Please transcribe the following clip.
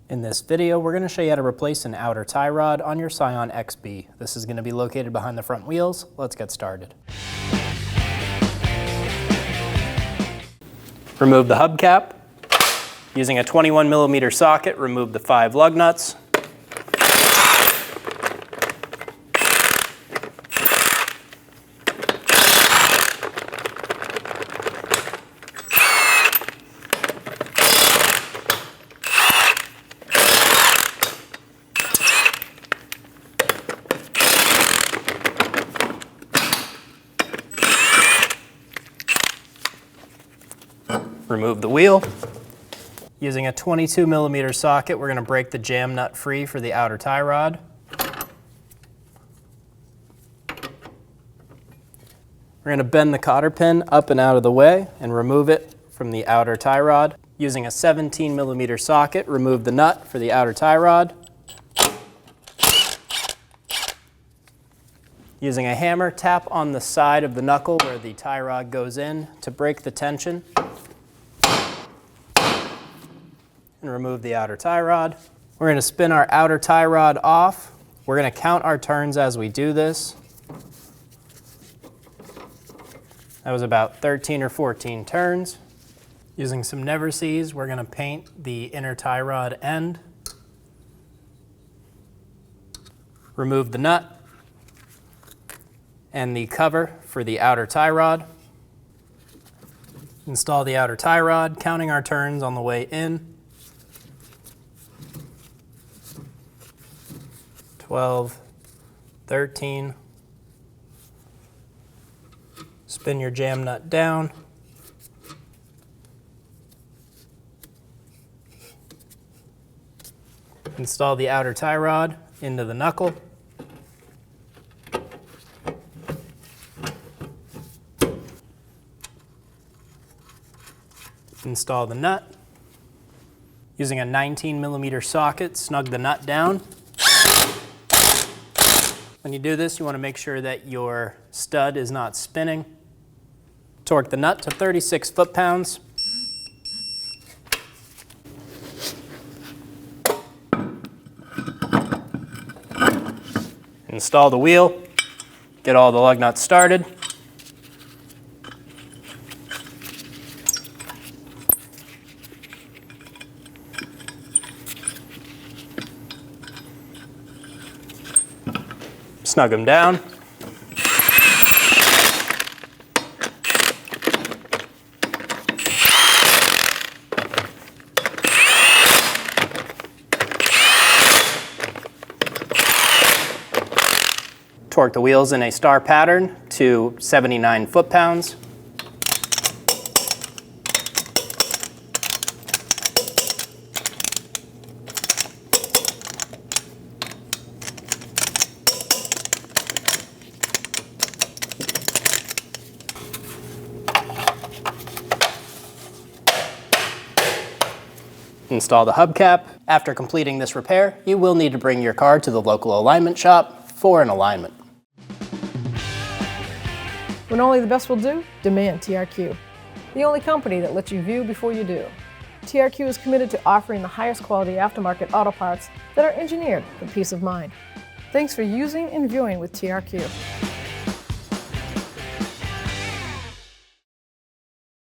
In this video, we're going to show you how to replace an outer tie rod on your Scion XB. This is going to be located behind the front wheels. Let's get started. Remove the hubcap. Using a 21mm socket, remove the 5 lug nuts. Remove the wheel. Using a 22mm socket, we're going to break the jam nut free for the outer tie rod. We're going to bend the cotter pin up and out of the way and remove it from the outer tie rod. Using a 17mm socket, remove the nut for the outer tie rod. Using a hammer, tap on the side of the knuckle where the tie rod goes in to break the tension and remove the outer tie rod. We're going to spin our outer tie rod off. We're going to count our turns as we do this. That was about 13 or 14 turns. Using some never sees, we're going to paint the inner tie rod end. Remove the nut and the cover for the outer tie rod. Install the outer tie rod, counting our turns on the way in. 12, 13. Spin your jam nut down. Install the outer tie rod into the knuckle. Install the nut. Using a 19mm socket, snug the nut down. When you do this, you want to make sure that your stud is not spinning. Torque the nut to 36 foot-pounds. Install the wheel. Get all the lug nuts started. Snug them down. Torque the wheels in a star pattern to 79 foot-pounds. Install the hubcap. After completing this repair, you will need to bring your car to the local alignment shop for an alignment. When only the best will do, demand TRQ. The only company that lets you view before you do. TRQ is committed to offering the highest quality aftermarket auto parts that are engineered for peace of mind. Thanks for using and viewing with TRQ.